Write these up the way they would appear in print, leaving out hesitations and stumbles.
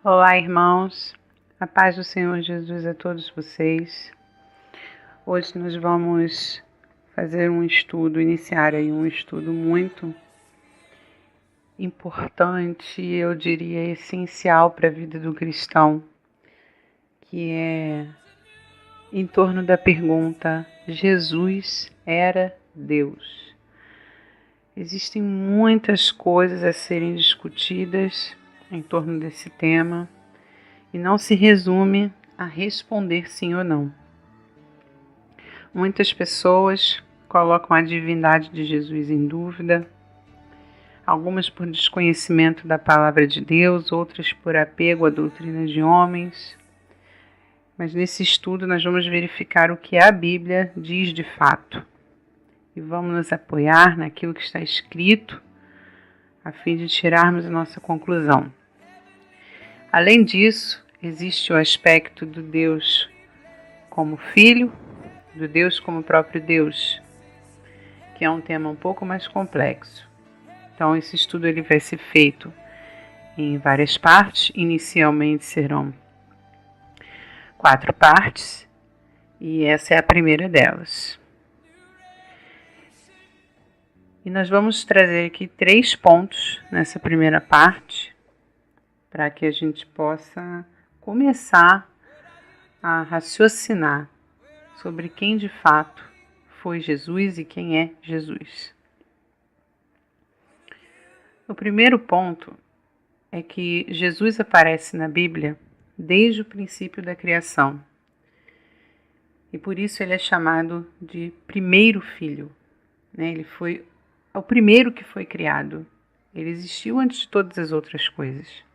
Olá, irmãos, a paz do Senhor Jesus a todos vocês. Hoje nós vamos fazer iniciar um estudo muito importante, eu diria essencial para a vida do cristão, que é em torno da pergunta: Jesus era Deus? Existem muitas coisas a serem discutidas em torno desse tema e não se resume a responder sim ou não. Muitas pessoas colocam a divindade de Jesus em dúvida, algumas por desconhecimento da palavra de Deus, outras por apego à doutrina de homens. Mas nesse estudo nós vamos verificar o que a Bíblia diz de fato e vamos nos apoiar naquilo que está escrito a fim de tirarmos a nossa conclusão. Além disso, existe o aspecto do Deus como Filho, do Deus como próprio Deus, que é um tema um pouco mais complexo. Então, esse estudo ele vai ser feito em várias partes. Inicialmente serão 4 partes, e essa é a primeira delas. E nós vamos trazer aqui 3 pontos nessa primeira parte, para que a gente possa começar a raciocinar sobre quem de fato foi Jesus e quem é Jesus. O primeiro ponto é que Jesus aparece na Bíblia desde o princípio da criação. E por isso ele é chamado de primeiro filho. Ele foi o primeiro que foi criado. Ele existiu antes de todas as outras coisas.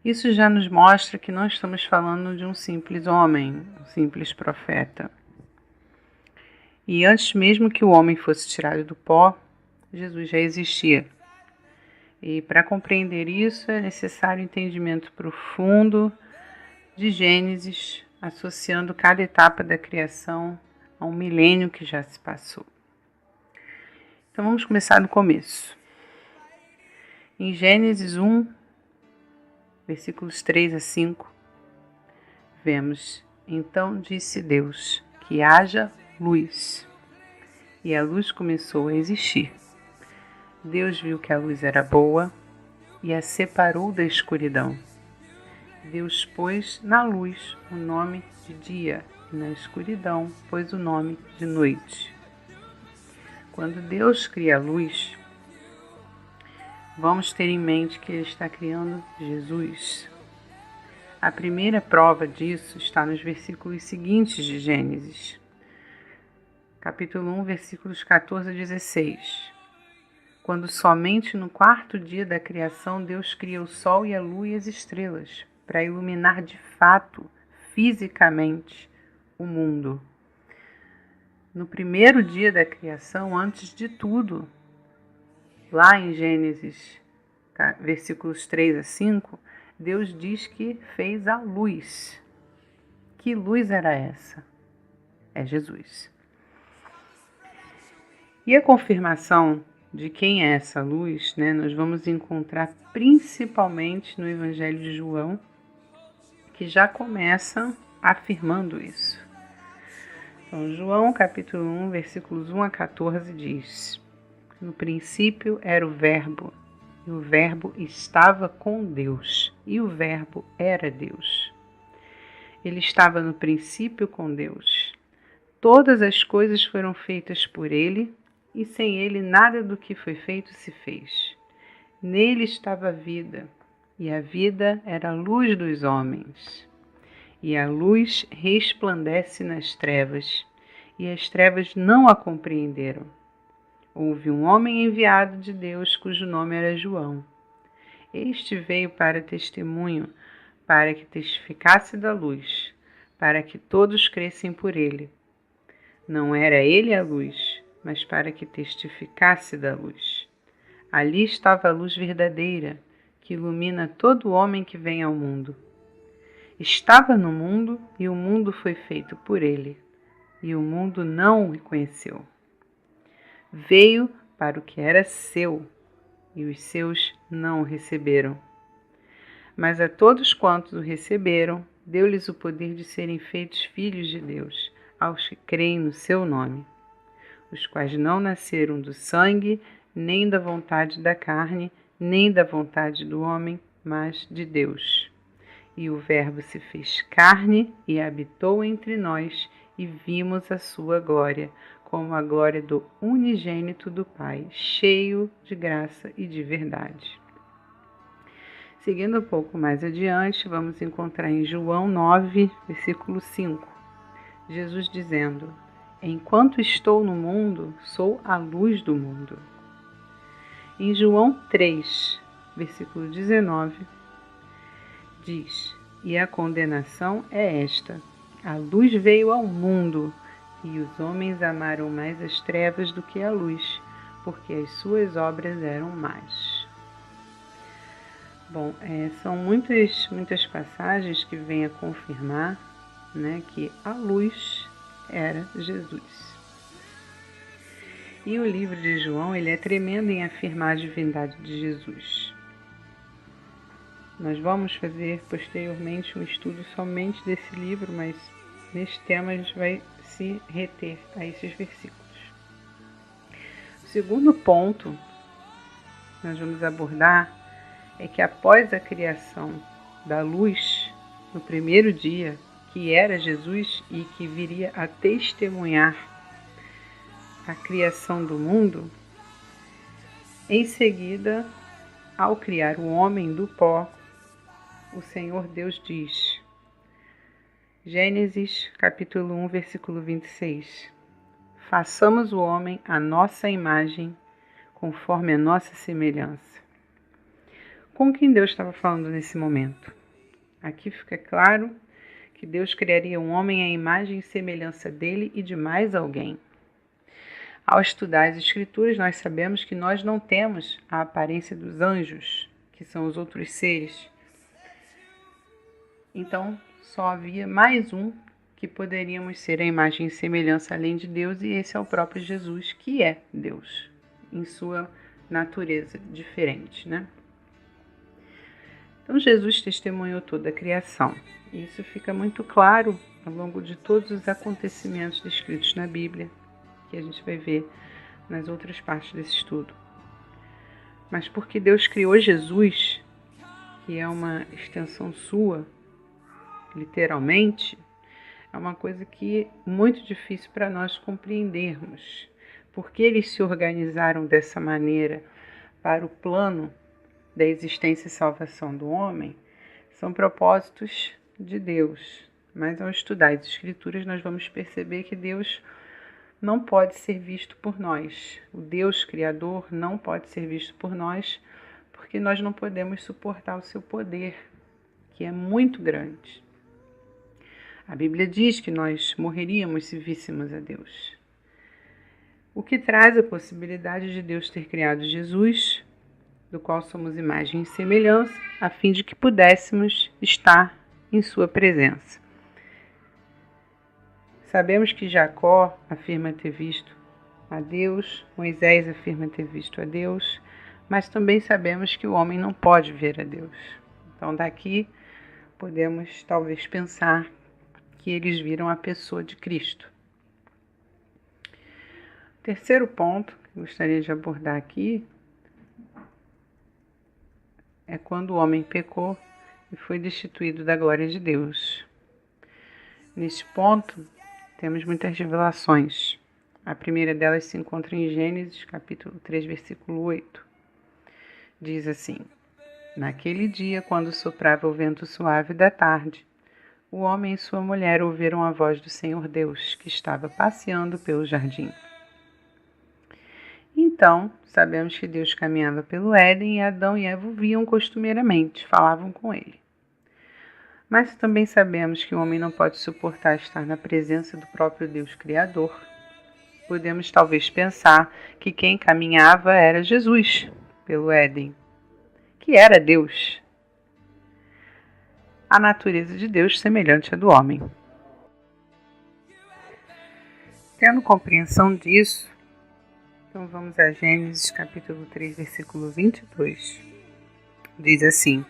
Isso já nos mostra que não estamos falando de um simples homem, um simples profeta. E antes mesmo que o homem fosse tirado do pó, Jesus já existia. E para compreender isso é necessário entendimento profundo de Gênesis, associando cada etapa da criação a um milênio que já se passou. Então vamos começar do começo. Em Gênesis 1, versículos 3 a 5, vemos: Então disse Deus, que haja luz. E a luz começou a existir. Deus viu que a luz era boa e a separou da escuridão. Deus pôs na luz o nome de dia e na escuridão pôs o nome de noite. Quando Deus cria a luz, vamos ter em mente que Ele está criando Jesus. A primeira prova disso está nos versículos seguintes de Gênesis. Capítulo 1, versículos 14 a 16. Quando somente no 4º dia da criação Deus cria o sol e a lua e as estrelas, para iluminar de fato, fisicamente, o mundo. No primeiro dia da criação, antes de tudo, lá em Gênesis, versículos 3 a 5, Deus diz que fez a luz. Que luz era essa? É Jesus. E a confirmação de quem é essa luz, nós vamos encontrar principalmente no Evangelho de João, que já começa afirmando isso. Então, João capítulo 1, versículos 1 a 14 diz: No princípio era o Verbo, e o Verbo estava com Deus, e o Verbo era Deus. Ele estava no princípio com Deus. Todas as coisas foram feitas por ele, e sem ele nada do que foi feito se fez. Nele estava a vida, e a vida era a luz dos homens. E a luz resplandece nas trevas, e as trevas não a compreenderam. Houve um homem enviado de Deus, cujo nome era João. Este veio para testemunho, para que testificasse da luz, para que todos crescem por ele. Não era ele a luz, mas para que testificasse da luz. Ali estava a luz verdadeira, que ilumina todo homem que vem ao mundo. Estava no mundo, e o mundo foi feito por ele, e o mundo não o conheceu. Veio para o que era seu, e os seus não o receberam. Mas a todos quantos o receberam, deu-lhes o poder de serem feitos filhos de Deus, aos que creem no seu nome, os quais não nasceram do sangue, nem da vontade da carne, nem da vontade do homem, mas de Deus. E o Verbo se fez carne e habitou entre nós, e vimos a sua glória, como a glória do unigênito do Pai, cheio de graça e de verdade. Seguindo um pouco mais adiante, vamos encontrar em João 9, versículo 5, Jesus dizendo: Enquanto estou no mundo, sou a luz do mundo. Em João 3, versículo 19, diz: E a condenação é esta: a luz veio ao mundo, e os homens amaram mais as trevas do que a luz, porque as suas obras eram más. Bom, são muitas passagens que vêm a confirmar, né, que a luz era Jesus. E o livro de João, ele é tremendo em afirmar a divindade de Jesus. Nós vamos fazer posteriormente um estudo somente desse livro, mas neste tema a gente vai se reter a esses versículos. O segundo ponto que nós vamos abordar é que após a criação da luz, no primeiro dia, que era Jesus e que viria a testemunhar a criação do mundo, em seguida, ao criar o homem do pó, o Senhor Deus diz, Gênesis capítulo 1, versículo 26, façamos o homem à nossa imagem, conforme a nossa semelhança. Com quem Deus estava falando nesse momento? Aqui fica claro que Deus criaria um homem à imagem e semelhança dele e de mais alguém. Ao estudar as Escrituras, nós sabemos que nós não temos a aparência dos anjos, que são os outros seres. Então, só havia mais um que poderíamos ser a imagem e semelhança além de Deus, e esse é o próprio Jesus, que é Deus, em sua natureza diferente, né? Então, Jesus testemunhou toda a criação. E isso fica muito claro ao longo de todos os acontecimentos descritos na Bíblia, que a gente vai ver nas outras partes desse estudo. Mas porque Deus criou Jesus, que é uma extensão sua, literalmente, é uma coisa que é muito difícil para nós compreendermos. Porque eles se organizaram dessa maneira para o plano da existência e salvação do homem, são propósitos de Deus. Mas ao estudar as Escrituras, nós vamos perceber que Deus não pode ser visto por nós. O Deus Criador não pode ser visto por nós, porque nós não podemos suportar o seu poder, que é muito grande. A Bíblia diz que nós morreríamos se víssemos a Deus. O que traz a possibilidade de Deus ter criado Jesus, do qual somos imagem e semelhança, a fim de que pudéssemos estar em sua presença. Sabemos que Jacó afirma ter visto a Deus, Moisés afirma ter visto a Deus, mas também sabemos que o homem não pode ver a Deus. Então daqui podemos talvez pensar que eles viram a pessoa de Cristo. O terceiro ponto que eu gostaria de abordar aqui é quando o homem pecou e foi destituído da glória de Deus. Neste ponto, temos muitas revelações. A primeira delas se encontra em Gênesis, capítulo 3, versículo 8. Diz assim: Naquele dia, quando soprava o vento suave da tarde, o homem e sua mulher ouviram a voz do Senhor Deus, que estava passeando pelo jardim. Então, sabemos que Deus caminhava pelo Éden e Adão e Eva o viam costumeiramente, falavam com ele. Mas também sabemos que o homem não pode suportar estar na presença do próprio Deus Criador. Podemos talvez pensar que quem caminhava era Jesus pelo Éden, que era Deus. A natureza de Deus semelhante à do homem. Tendo compreensão disso, então vamos a Gênesis capítulo 3, versículo 22. Diz assim: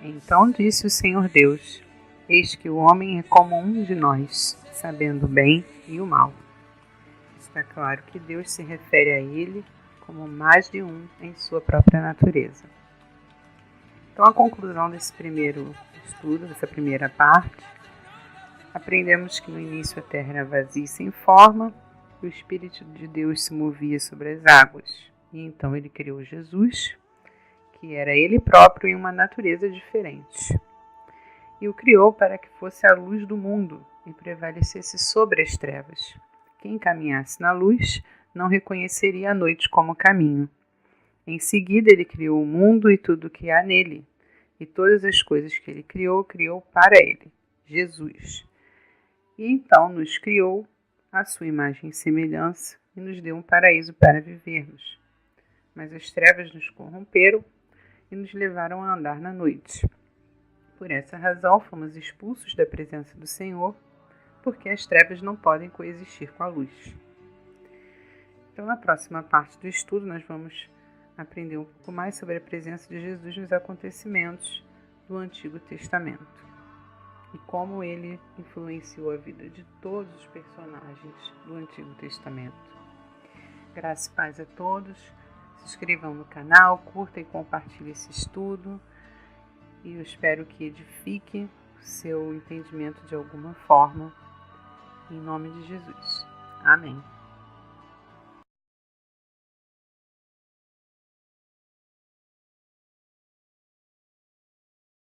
Então disse o Senhor Deus: Eis que o homem é como um de nós, sabendo o bem e o mal. Está claro que Deus se refere a ele como mais de um em sua própria natureza. Então, a conclusão desse primeiro estudo, dessa primeira parte, aprendemos que no início a terra era vazia e sem forma, e o Espírito de Deus se movia sobre as águas. E então ele criou Jesus, que era ele próprio em uma natureza diferente. E o criou para que fosse a luz do mundo e prevalecesse sobre as trevas. Quem caminhasse na luz não reconheceria a noite como caminho. Em seguida ele criou o mundo e tudo o que há nele, e todas as coisas que ele criou, criou para ele, Jesus. E então nos criou à sua imagem e semelhança e nos deu um paraíso para vivermos. Mas as trevas nos corromperam e nos levaram a andar na noite. Por essa razão fomos expulsos da presença do Senhor, porque as trevas não podem coexistir com a luz. Então, na próxima parte do estudo, nós vamos aprender um pouco mais sobre a presença de Jesus nos acontecimentos do Antigo Testamento e como ele influenciou a vida de todos os personagens do Antigo Testamento. Graças e paz a todos. Se inscrevam no canal, curta e compartilhe esse estudo e eu espero que edifique o seu entendimento de alguma forma. Em nome de Jesus. Amém.